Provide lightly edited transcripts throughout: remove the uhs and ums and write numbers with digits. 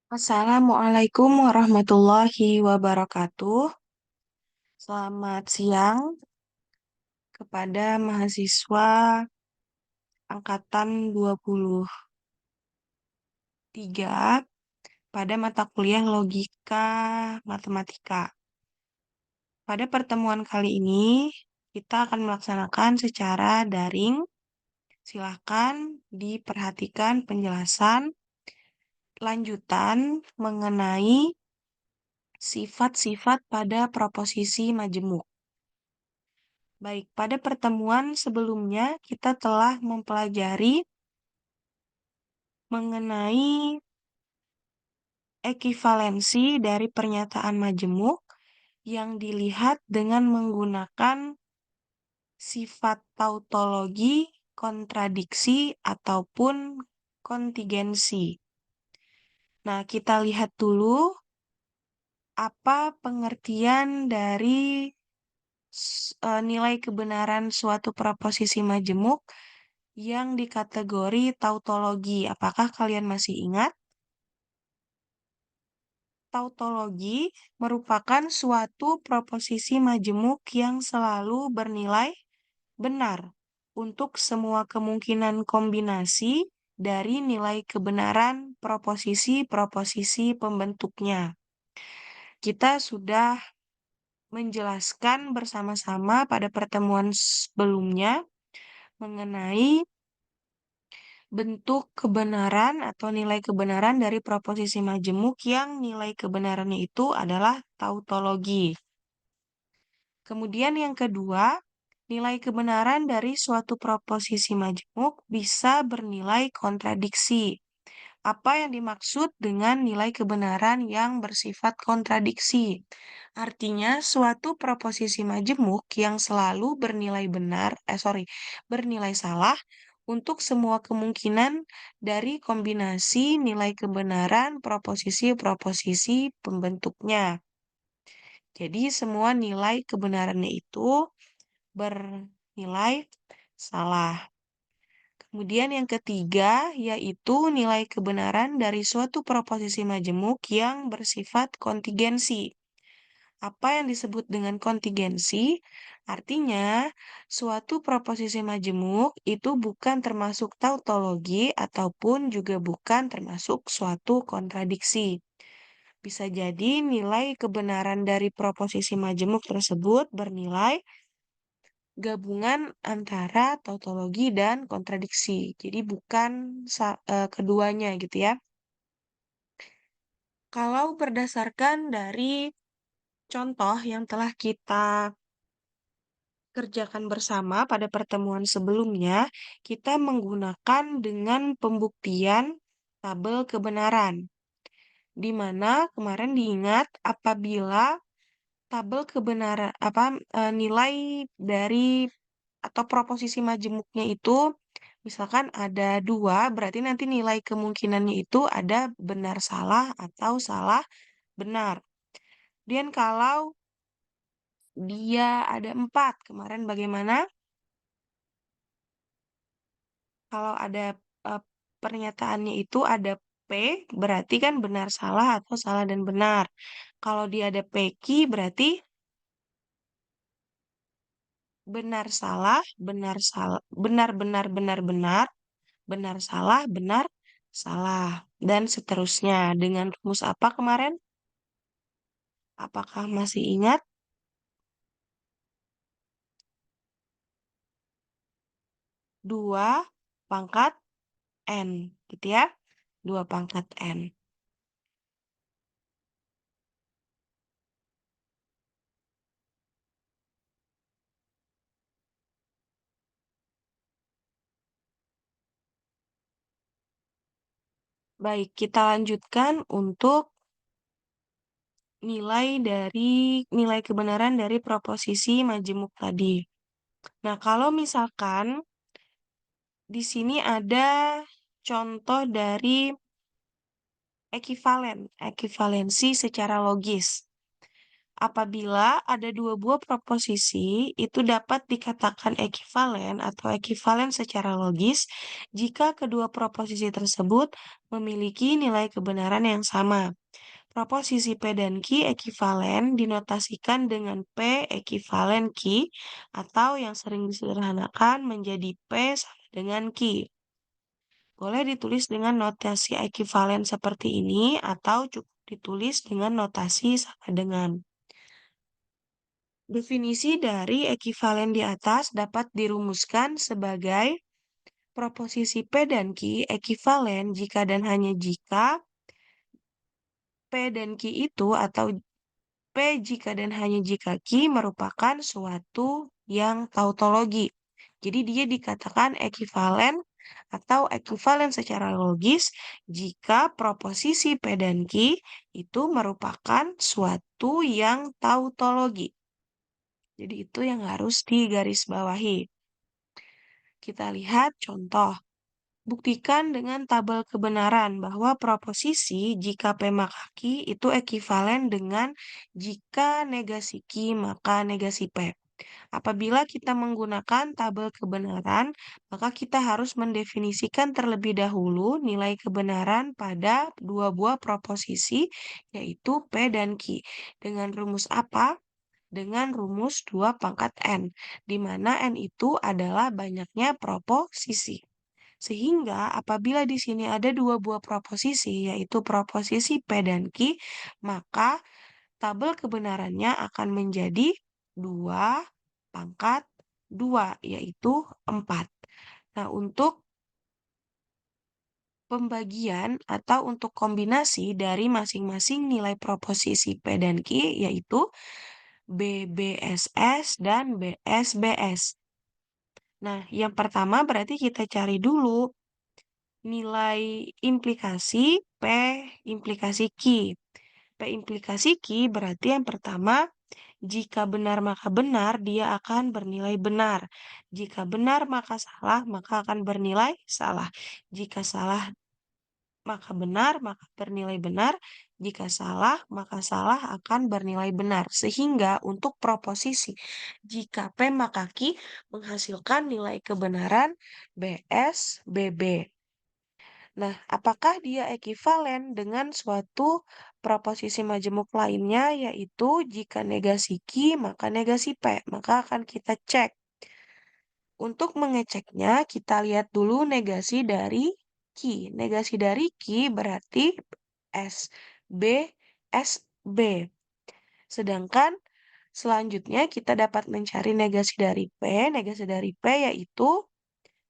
Assalamualaikum warahmatullahi wabarakatuh. Selamat siang kepada mahasiswa angkatan 23 pada mata kuliah Logika Matematika. Pada pertemuan kali ini, kita akan melaksanakan secara daring. Silakan diperhatikan penjelasan lanjutan mengenai sifat-sifat pada proposisi majemuk. Baik, pada pertemuan sebelumnya kita telah mempelajari mengenai ekivalensi dari pernyataan majemuk yang dilihat dengan menggunakan sifat tautologi, kontradiksi, ataupun kontingensi. Nah, kita lihat dulu apa pengertian dari nilai kebenaran suatu proposisi majemuk yang dikategori tautologi. Apakah kalian masih ingat? Tautologi merupakan suatu proposisi majemuk yang selalu bernilai benar untuk semua kemungkinan kombinasi dari nilai kebenaran proposisi-proposisi pembentuknya. Kita sudah menjelaskan bersama-sama pada pertemuan sebelumnya mengenai bentuk kebenaran atau nilai kebenaran dari proposisi majemuk yang nilai kebenarannya itu adalah tautologi. Kemudian yang kedua, nilai kebenaran dari suatu proposisi majemuk bisa bernilai kontradiksi. Apa yang dimaksud dengan nilai kebenaran yang bersifat kontradiksi? Artinya, suatu proposisi majemuk yang selalu bernilai salah untuk semua kemungkinan dari kombinasi nilai kebenaran proposisi-proposisi pembentuknya. Jadi, semua nilai kebenarannya itu bernilai salah. Kemudian yang ketiga, yaitu nilai kebenaran dari suatu proposisi majemuk yang bersifat kontingensi. Apa yang disebut dengan kontingensi? Artinya, suatu proposisi majemuk itu bukan termasuk tautologi ataupun juga bukan termasuk suatu kontradiksi. Bisa jadi nilai kebenaran dari proposisi majemuk tersebut bernilai gabungan antara tautologi dan kontradiksi. Jadi bukan keduanya gitu ya. Kalau berdasarkan dari contoh yang telah kita kerjakan bersama pada pertemuan sebelumnya, kita menggunakan dengan pembuktian tabel kebenaran. Di mana kemarin diingat apabila tabel kebenaran nilai dari atau proposisi majemuknya itu misalkan ada dua, berarti nanti nilai kemungkinannya itu ada benar salah atau salah benar. Dan kalau dia ada empat, kemarin bagaimana? Kalau ada eh, pernyataannya itu ada P, berarti kan benar salah atau salah dan benar. Kalau dia ada PQ, berarti benar salah, benar salah, benar benar benar benar, benar salah, benar salah, dan seterusnya. Dengan rumus apa kemarin? Apakah masih ingat? 2 pangkat N, gitu ya. 2 pangkat N. Baik, kita lanjutkan untuk nilai kebenaran dari proposisi majemuk tadi. Nah, kalau misalkan di sini ada contoh dari ekivalensi secara logis. Apabila ada dua buah proposisi, itu dapat dikatakan ekivalen atau ekivalen secara logis jika kedua proposisi tersebut memiliki nilai kebenaran yang sama. Proposisi P dan Q ekivalen dinotasikan dengan P ekivalen Q atau yang sering disederhanakan menjadi P sama dengan Q. Boleh ditulis dengan notasi ekivalen seperti ini atau cukup ditulis dengan notasi sama dengan. Definisi dari ekivalen di atas dapat dirumuskan sebagai proposisi P dan Q ekivalen jika dan hanya jika P dan Q itu atau P jika dan hanya jika Q merupakan suatu yang tautologi. Jadi dia dikatakan ekivalen atau ekivalen secara logis jika proposisi P dan Q itu merupakan suatu yang tautologi. Jadi itu yang harus digarisbawahi. Kita lihat contoh. Buktikan dengan tabel kebenaran bahwa proposisi jika P maka Q itu ekivalen dengan jika negasi Q maka negasi P. Apabila kita menggunakan tabel kebenaran, maka kita harus mendefinisikan terlebih dahulu nilai kebenaran pada dua buah proposisi, yaitu P dan Q. Dengan rumus apa? Dengan rumus 2 pangkat N, di mana N itu adalah banyaknya proposisi. Sehingga apabila di sini ada dua buah proposisi, yaitu proposisi P dan Q, maka tabel kebenarannya akan menjadi 2 pangkat 2, yaitu 4. Nah, untuk pembagian atau untuk kombinasi dari masing-masing nilai proposisi P dan Q, yaitu BBSS dan BSBS. Nah, yang pertama berarti kita cari dulu nilai implikasi P implikasi Q. P implikasi Q berarti yang pertama, jika benar maka benar, dia akan bernilai benar. Jika benar maka salah, maka akan bernilai salah. Jika salah maka benar, maka bernilai benar. Jika salah, maka salah akan bernilai benar. Sehingga untuk proposisi jika P maka Q menghasilkan nilai kebenaran BS, BB. Nah, apakah dia ekivalen dengan suatu proposisi majemuk lainnya, yaitu jika negasi Q maka negasi P? Maka akan kita cek. Untuk mengeceknya, kita lihat dulu negasi dari Q. Negasi dari Q berarti S, B, S, B. Sedangkan selanjutnya kita dapat mencari negasi dari P. Negasi dari P yaitu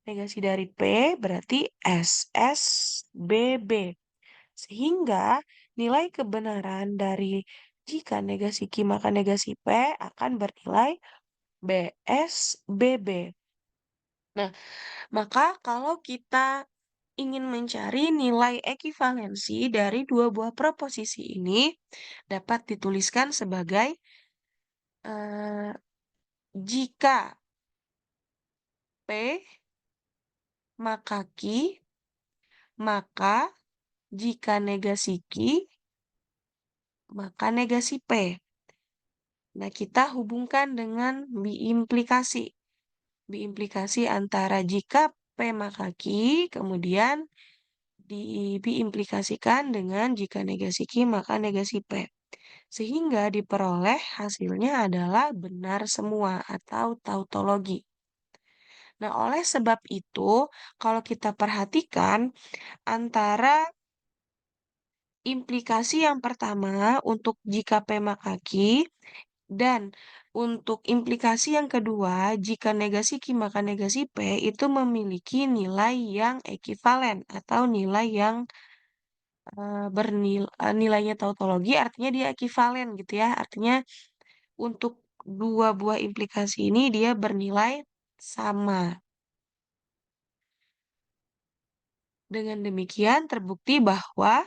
negasi dari P berarti S, S, B, B. Sehingga nilai kebenaran dari jika negasi Q maka negasi P akan bernilai BS, BB. Nah, maka kalau kita ingin mencari nilai ekivalensi dari dua buah proposisi ini, dapat dituliskan sebagai eh, jika P maka Q, maka jika negasi Q, maka negasi P. Nah, kita hubungkan dengan biimplikasi. Biimplikasi antara jika P maka Q, kemudian diimplikasikan dengan jika negasi Q maka negasi P. Sehingga diperoleh hasilnya adalah benar semua atau tautologi. Nah, oleh sebab itu, kalau kita perhatikan antara implikasi yang pertama untuk jika P maka Q dan untuk implikasi yang kedua, jika negasi Q maka negasi P itu memiliki nilai yang ekivalen atau nilai yang nilainya tautologi, artinya dia ekivalen gitu ya. Artinya untuk dua buah implikasi ini dia bernilai sama. Dengan demikian terbukti bahwa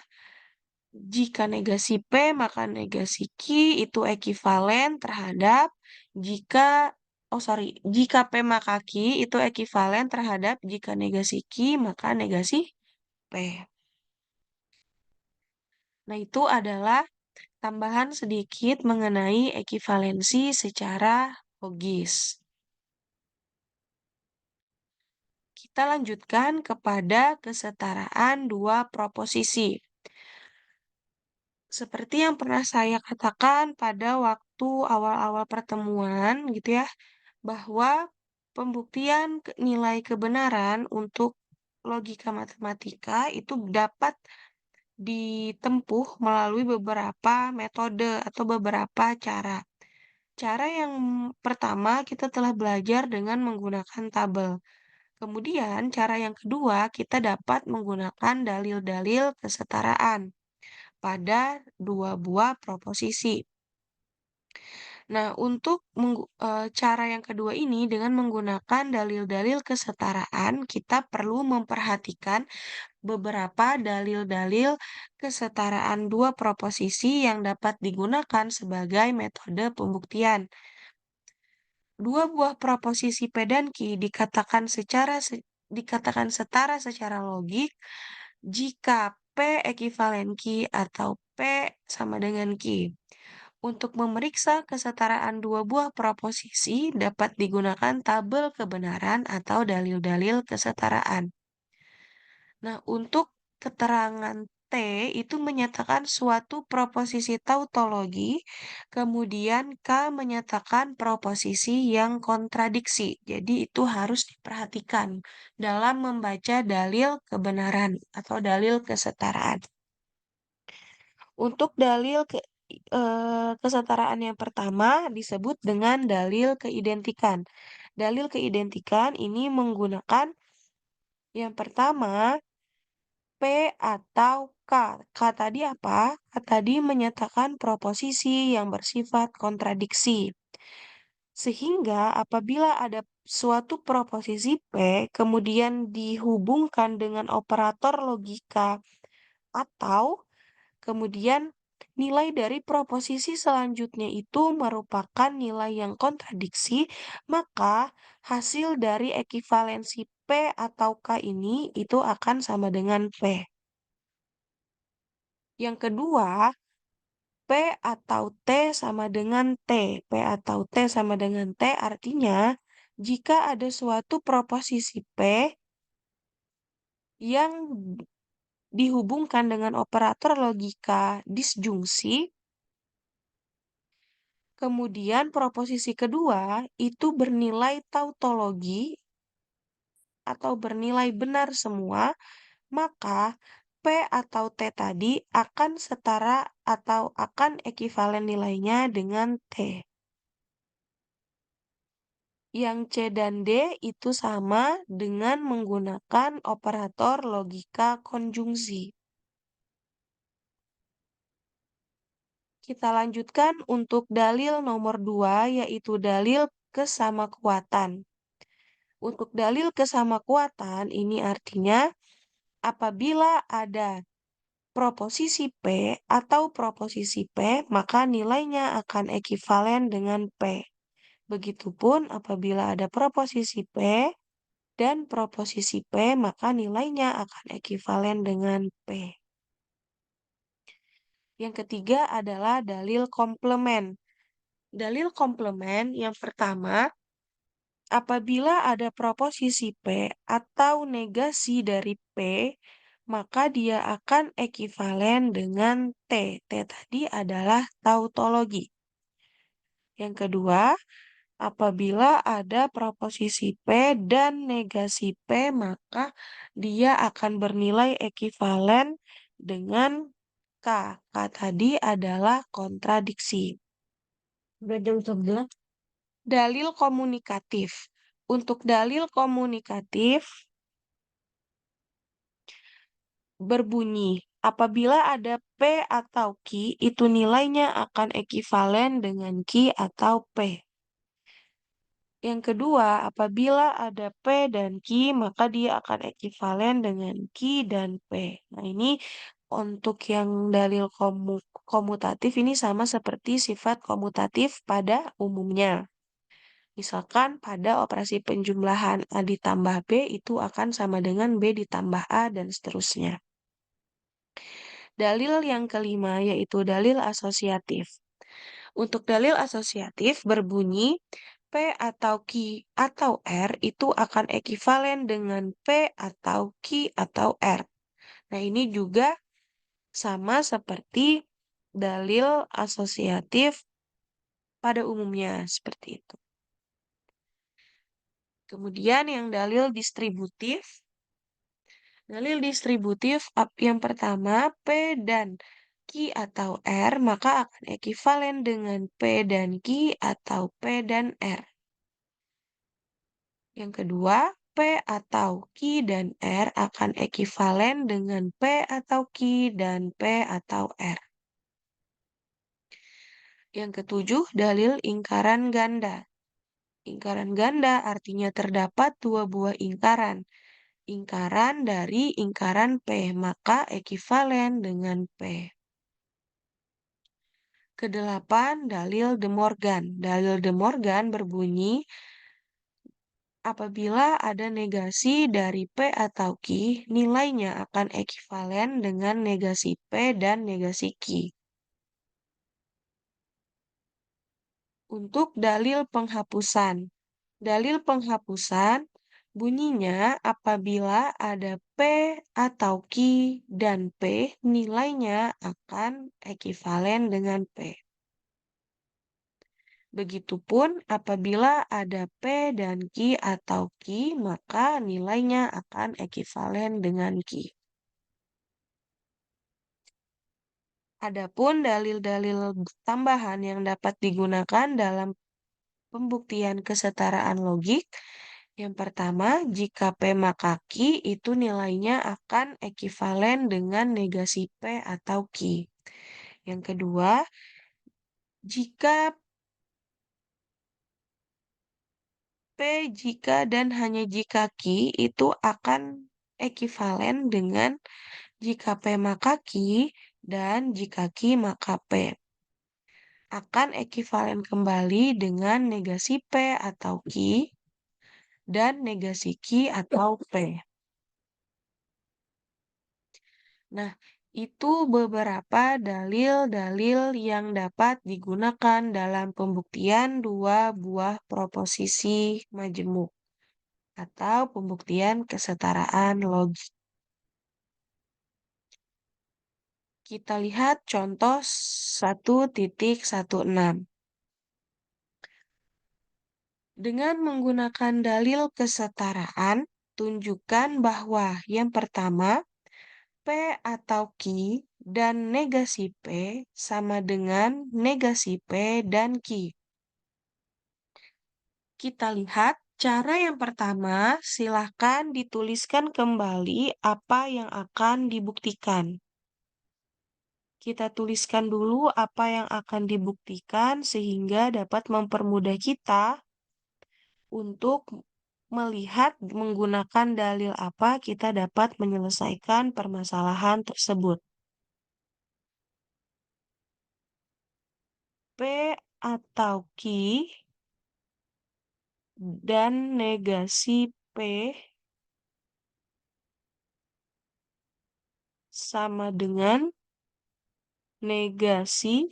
jika negasi P maka negasi Q itu ekivalen terhadap jika P maka Q itu ekivalen terhadap jika negasi Q maka negasi P. Nah, itu adalah Tambahan sedikit mengenai ekivalensi secara logis. Kita lanjutkan kepada kesetaraan dua proposisi. Seperti yang pernah saya katakan pada waktu awal-awal pertemuan gitu ya, bahwa pembuktian nilai kebenaran untuk logika matematika itu dapat ditempuh melalui beberapa metode atau beberapa cara. Cara yang pertama kita telah belajar dengan menggunakan tabel. Kemudian cara yang kedua kita dapat menggunakan dalil-dalil kesetaraan pada dua buah proposisi. Nah, untuk cara yang kedua ini dengan menggunakan dalil-dalil kesetaraan, kita perlu memperhatikan beberapa dalil-dalil kesetaraan dua proposisi yang dapat digunakan sebagai metode pembuktian. Dua buah proposisi P dan Q dikatakan setara secara logik jika P ekivalen Q atau P sama dengan Q. Untuk memeriksa kesetaraan dua buah proposisi dapat digunakan tabel kebenaran atau dalil-dalil kesetaraan. Nah, untuk keterangan T itu menyatakan suatu proposisi tautologi, kemudian K menyatakan proposisi yang kontradiksi. Jadi itu harus diperhatikan dalam membaca dalil kebenaran atau dalil kesetaraan. Untuk dalil kesetaraan yang pertama disebut dengan dalil keidentikan. Dalil keidentikan ini menggunakan yang pertama P atau K. K tadi apa? K tadi menyatakan proposisi yang bersifat kontradiksi. Sehingga apabila ada suatu proposisi P kemudian dihubungkan dengan operator logika atau kemudian nilai dari proposisi selanjutnya itu merupakan nilai yang kontradiksi, maka hasil dari ekivalensi P atau K ini itu akan sama dengan P. Yang kedua, P atau T sama dengan T. P atau T sama dengan T artinya jika ada suatu proposisi P yang dihubungkan dengan operator logika disjungsi, kemudian proposisi kedua itu bernilai tautologi atau bernilai benar semua, maka P atau T tadi akan setara atau akan ekivalen nilainya dengan T. Yang C dan D itu sama dengan menggunakan operator logika konjungsi. Kita lanjutkan untuk dalil nomor 2, yaitu dalil kesamakuatan. Untuk dalil kesamakuatan ini artinya apabila ada proposisi P atau proposisi P, maka nilainya akan ekivalen dengan P. Begitupun apabila ada proposisi P dan proposisi P, maka nilainya akan ekivalen dengan P. Yang ketiga adalah dalil komplement. Dalil komplement yang pertama, apabila ada proposisi P atau negasi dari P, maka dia akan ekivalen dengan T. T tadi adalah tautologi. Yang kedua, apabila ada proposisi P dan negasi P, maka dia akan bernilai ekivalen dengan K. K tadi adalah kontradiksi. Dalil komunikatif. Untuk dalil komunikatif berbunyi, apabila ada P atau Q, itu nilainya akan ekivalen dengan Q atau P. Yang kedua, apabila ada P dan Q, maka dia akan ekivalen dengan Q dan P. Nah, ini untuk yang dalil komutatif ini sama seperti sifat komutatif pada umumnya. Misalkan pada operasi penjumlahan A ditambah B itu akan sama dengan B ditambah A dan seterusnya. dalil yang kelima yaitu dalil asosiatif. Untuk dalil asosiatif berbunyi P atau Q atau R itu akan ekivalen dengan P atau Q atau R. Nah, ini juga sama seperti dalil asosiatif pada umumnya, seperti itu. Kemudian yang dalil distributif. Dalil distributif yang pertama, P dan Q atau R, maka akan ekivalen dengan P dan Q atau P dan R. Yang kedua, P atau Q dan R akan ekivalen dengan P atau Q dan P atau R. Yang ketujuh, dalil ingkaran ganda. Ingkaran ganda artinya terdapat dua buah ingkaran. Ingkaran dari ingkaran P, maka ekivalen dengan P. Kedelapan, dalil De Morgan. Dalil De Morgan berbunyi, apabila ada negasi dari P atau Q, nilainya akan ekivalen dengan negasi P dan negasi Q. Untuk dalil penghapusan. Dalil penghapusan bunyinya apabila ada P atau Q dan P, nilainya akan ekivalen dengan P. Begitupun apabila ada P dan Q atau Q, maka nilainya akan ekivalen dengan Q. Adapun dalil-dalil tambahan yang dapat digunakan dalam pembuktian kesetaraan logik, yang pertama, jika P maka Q itu nilainya akan ekivalen dengan negasi P atau Q. Yang kedua, jika P jika dan hanya jika Q itu akan ekivalen dengan jika P maka Q dan jika Q maka P. Akan ekivalen kembali dengan negasi P atau Q dan negasi Q atau P. Nah, itu beberapa dalil-dalil yang dapat digunakan dalam pembuktian dua buah proposisi majemuk atau pembuktian kesetaraan logik. Kita lihat contoh 1.16. Dengan menggunakan dalil kesetaraan, tunjukkan bahwa yang pertama, P atau Q dan negasi P sama dengan negasi P dan Q. Kita lihat cara yang pertama, silakan dituliskan kembali apa yang akan dibuktikan. Kita tuliskan dulu apa yang akan dibuktikan sehingga dapat mempermudah kita untuk melihat menggunakan dalil apa kita dapat menyelesaikan permasalahan tersebut. P atau Q dan negasi P sama dengan negasi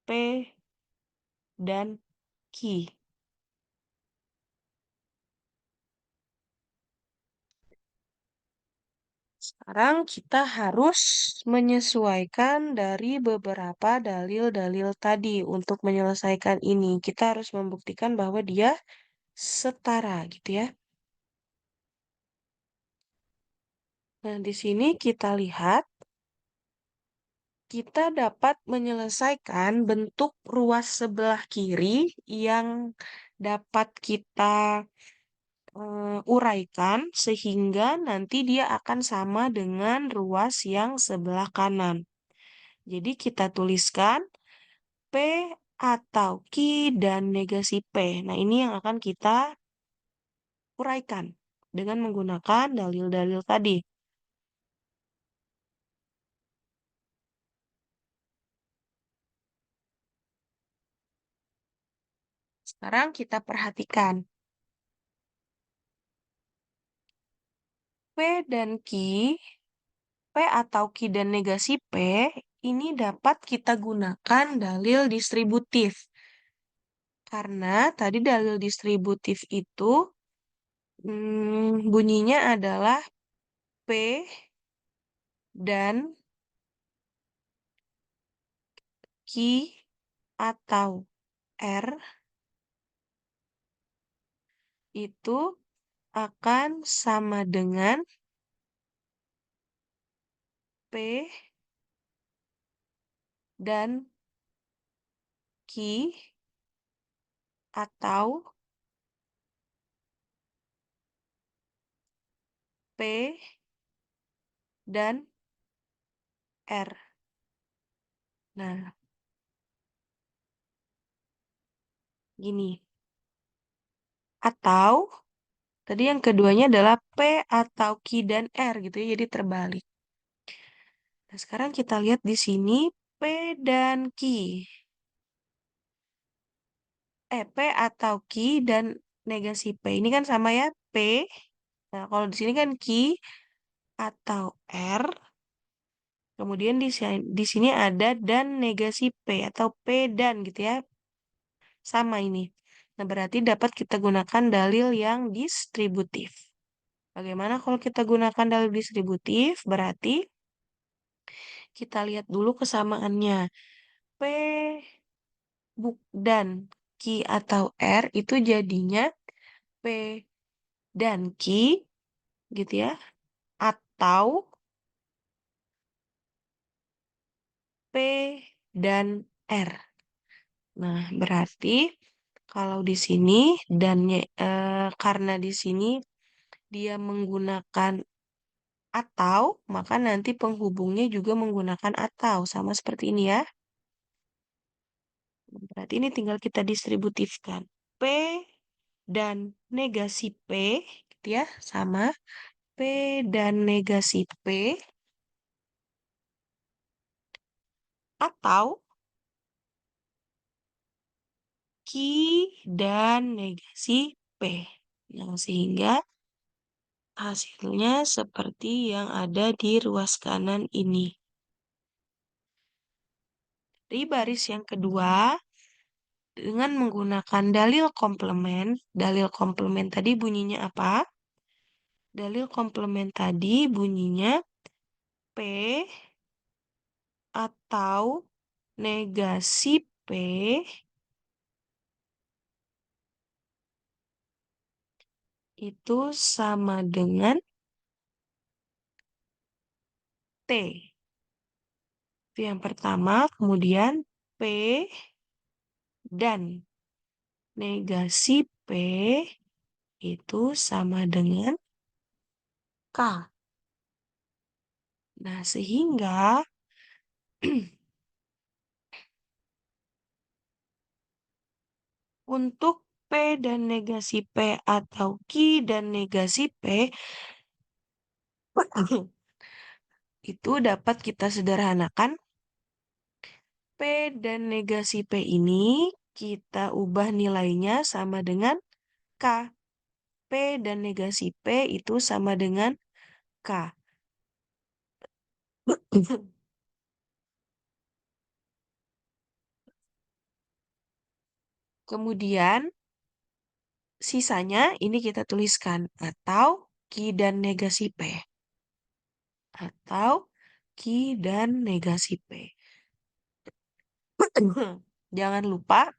P dan Q. Sekarang kita harus menyesuaikan dari beberapa dalil-dalil tadi untuk menyelesaikan ini. Kita harus membuktikan bahwa dia setara gitu ya. Nah, di sini kita lihat kita dapat menyelesaikan bentuk ruas sebelah kiri yang dapat kita uraikan sehingga nanti dia akan sama dengan ruas yang sebelah kanan. Jadi kita tuliskan P atau Q dan negasi P. Nah, ini yang akan kita uraikan dengan menggunakan dalil-dalil tadi. Sekarang kita perhatikan. P dan Q, atau Ki dan negasi P ini dapat kita gunakan dalil distributif. Karena tadi dalil distributif itu bunyinya adalah P dan Ki atau R itu akan sama dengan P dan Ki atau P dan R. Nah, gini. Atau tadi yang keduanya adalah P atau Ki dan R gitu ya, jadi terbalik. Nah, sekarang kita lihat di sini P dan Ki. P atau Ki dan negasi P. Ini kan sama ya, P. Nah, kalau di sini kan Ki atau R. Kemudian di sini ada dan negasi P atau P dan gitu ya. Sama ini. Nah, berarti dapat kita gunakan dalil yang distributif. Bagaimana kalau kita gunakan dalil distributif? Berarti kita lihat dulu kesamaannya. P dan Ki atau R itu jadinya P dan Ki gitu ya. Atau P dan R. Nah, berarti kalau di sini karena di sini dia menggunakan atau, maka nanti penghubungnya juga menggunakan atau sama seperti ini ya. Berarti ini tinggal kita distributifkan. P dan negasi P gitu ya, sama P dan negasi P atau Ki dan negasi P. Nah, sehingga hasilnya seperti yang ada di ruas kanan ini. Di baris yang kedua, dengan menggunakan dalil komplement tadi bunyinya apa? Dalil komplement tadi bunyinya P atau negasi P itu sama dengan T. Itu yang pertama, kemudian P dan negasi P itu sama dengan K. Nah, sehingga untuk P dan negasi P atau Ki dan negasi P itu dapat kita sederhanakan. P dan negasi P ini kita ubah nilainya sama dengan K. P dan negasi P itu sama dengan K. Kemudian sisanya ini kita tuliskan atau Ki dan negasi P. Atau Ki dan negasi P. Jangan lupa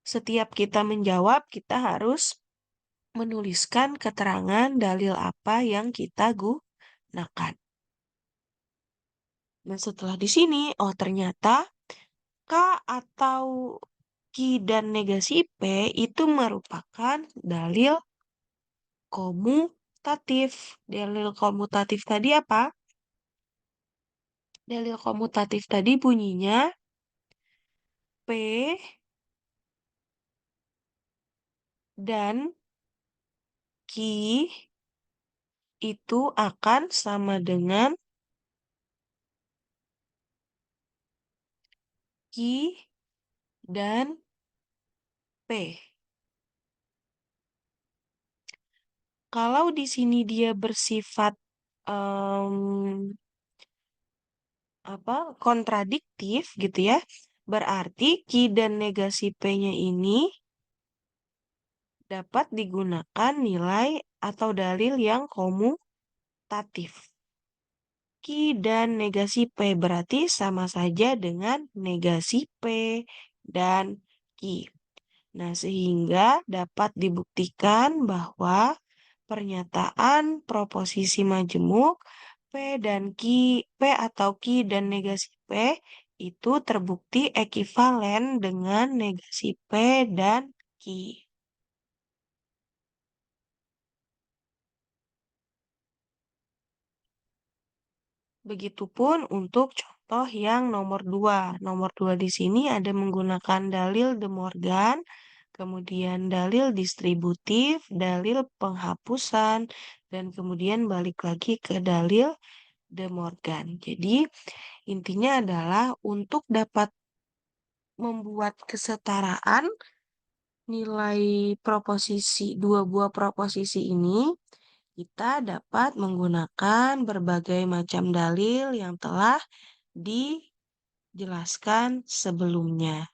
setiap kita menjawab kita harus menuliskan keterangan dalil apa yang kita gunakan. Nah, setelah di sini, oh ternyata K atau Ki dan negasi P itu merupakan dalil komutatif. Dalil komutatif tadi apa? Dalil komutatif tadi bunyinya P dan Ki itu akan sama dengan Ki dan P. Kalau di sini dia bersifat em, kontradiktif gitu ya, berarti Ki dan negasi P-nya ini dapat digunakan nilai atau dalil yang komutatif. Ki dan negasi P berarti sama saja dengan negasi P dan Ki. Nah, sehingga dapat dibuktikan bahwa pernyataan proposisi majemuk P dan Ki, P atau Ki dan negasi P itu terbukti ekivalen dengan negasi P dan Ki. Begitupun untuk contoh yang nomor 2. Nomor 2 di sini ada menggunakan dalil De Morgan, kemudian dalil distributif, dalil penghapusan, dan kemudian balik lagi ke dalil De Morgan. Jadi, intinya adalah untuk dapat membuat kesetaraan nilai proposisi, dua buah proposisi ini, kita dapat menggunakan berbagai macam dalil yang telah dijelaskan sebelumnya.